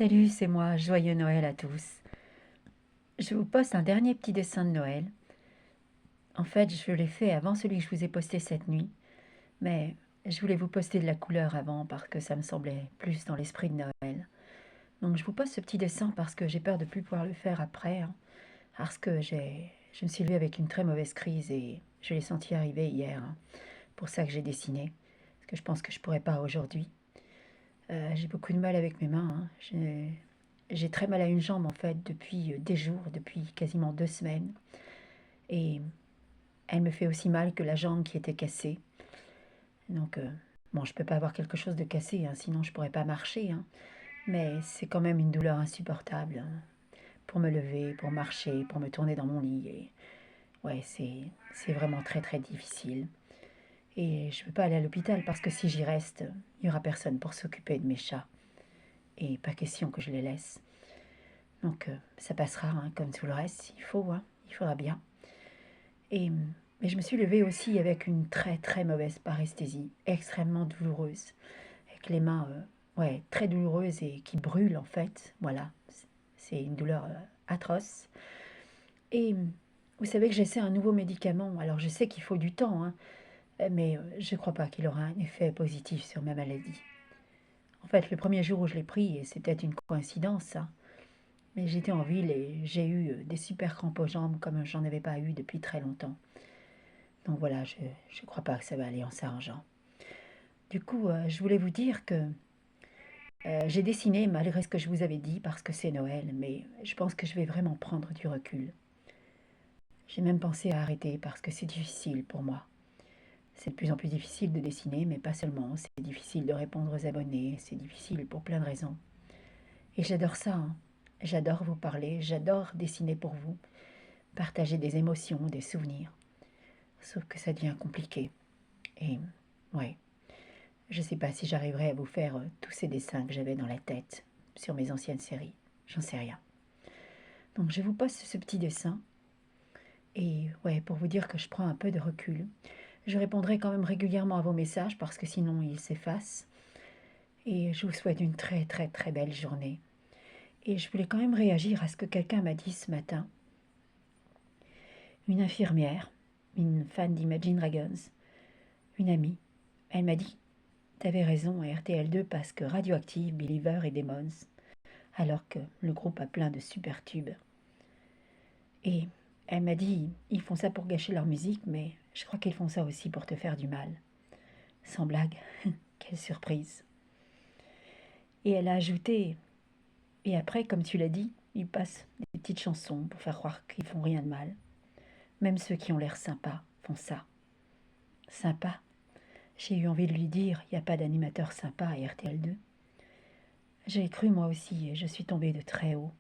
Salut, c'est moi, joyeux Noël à tous. Je vous poste un dernier petit dessin de Noël. En fait, je l'ai fait avant celui que je vous ai posté cette nuit, mais je voulais vous poster de la couleur avant parce que ça me semblait plus dans l'esprit de Noël. Donc je vous poste ce petit dessin parce que j'ai peur de plus pouvoir le faire après, hein, parce que je me suis levée avec une très mauvaise crise et je l'ai senti arriver hier, hein. Pour ça que j'ai dessiné, parce que je pense que je pourrais pas aujourd'hui. J'ai beaucoup de mal avec mes mains, hein. J'ai très mal à une jambe en fait depuis des jours, depuis quasiment 2 semaines. Et elle me fait aussi mal que la jambe qui était cassée. Donc, bon, je peux pas avoir quelque chose de cassé, hein, sinon je pourrais pas marcher, hein. Mais c'est quand même une douleur insupportable, hein, pour me lever, pour marcher, pour me tourner dans mon lit. Et ouais, c'est vraiment très très difficile. Et je peux pas aller à l'hôpital parce que si j'y reste, il y aura personne pour s'occuper de mes chats. Et pas question que je les laisse. Donc, ça passera, hein, comme tout le reste, il faut, hein, il faudra bien. Et, mais je me suis levée aussi avec une très très mauvaise paresthésie, extrêmement douloureuse, avec les mains ouais, très douloureuses et qui brûlent en fait. Voilà, c'est une douleur atroce. Et vous savez que j'essaie un nouveau médicament, alors je sais qu'il faut du temps, hein, mais je ne crois pas qu'il aura un effet positif sur ma maladie. En fait, le premier jour où je l'ai pris, et c'était une coïncidence, hein, mais j'étais en ville et j'ai eu des super crampes aux jambes comme j'en avais pas eu depuis très longtemps. Donc voilà, je ne crois pas que ça va aller en s'arrangeant. Du coup, je voulais vous dire que j'ai dessiné malgré ce que je vous avais dit parce que c'est Noël, mais je pense que je vais vraiment prendre du recul. J'ai même pensé à arrêter parce que c'est difficile pour moi. C'est de plus en plus difficile de dessiner, mais pas seulement. C'est difficile de répondre aux abonnés, c'est difficile pour plein de raisons. Et j'adore ça, hein. J'adore vous parler, j'adore dessiner pour vous, partager des émotions, des souvenirs. Sauf que ça devient compliqué. Et ouais, je ne sais pas si j'arriverai à vous faire tous ces dessins que j'avais dans la tête sur mes anciennes séries. J'en sais rien. Donc je vous poste ce petit dessin. Et ouais, pour vous dire que je prends un peu de recul. Je répondrai quand même régulièrement à vos messages parce que sinon ils s'effacent. Et je vous souhaite une très très très belle journée. Et je voulais quand même réagir à ce que quelqu'un m'a dit ce matin. Une infirmière, une fan d'Imagine Dragons, une amie. Elle m'a dit, t'avais raison, RTL2 passe que Radioactive, Believer et Demons, alors que le groupe a plein de super tubes. Et elle m'a dit, ils font ça pour gâcher leur musique, mais je crois qu'ils font ça aussi pour te faire du mal. Sans blague, quelle surprise. Et elle a ajouté, et après, comme tu l'as dit, ils passent des petites chansons pour faire croire qu'ils font rien de mal. Même ceux qui ont l'air sympas font ça. Sympa. J'ai eu envie de lui dire, il n'y a pas d'animateur sympa à RTL2. J'ai cru moi aussi et je suis tombée de très haut.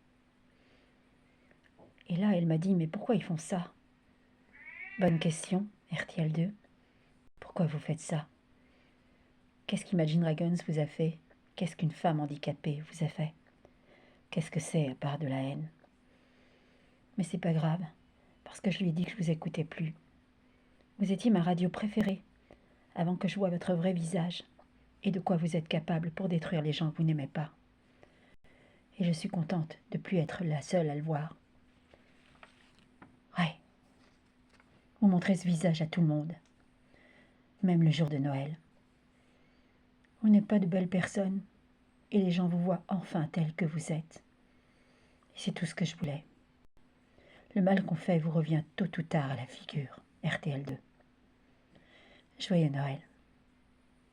Et là, elle m'a dit, mais pourquoi ils font ça? Bonne question, RTL2. Pourquoi vous faites ça? Qu'est-ce qu'Imagine Dragons vous a fait? Qu'est-ce qu'une femme handicapée vous a fait? Qu'est-ce que c'est à part de la haine? Mais c'est pas grave, parce que je lui ai dit que je vous écoutais plus. Vous étiez ma radio préférée, avant que je voie votre vrai visage, et de quoi vous êtes capable pour détruire les gens que vous n'aimez pas. Et je suis contente de plus être la seule à le voir. Ouais, vous montrez ce visage à tout le monde, même le jour de Noël. Vous n'êtes pas de belles personnes, et les gens vous voient enfin tel que vous êtes. Et c'est tout ce que je voulais. Le mal qu'on fait vous revient tôt ou tard à la figure. RTL2. Joyeux Noël.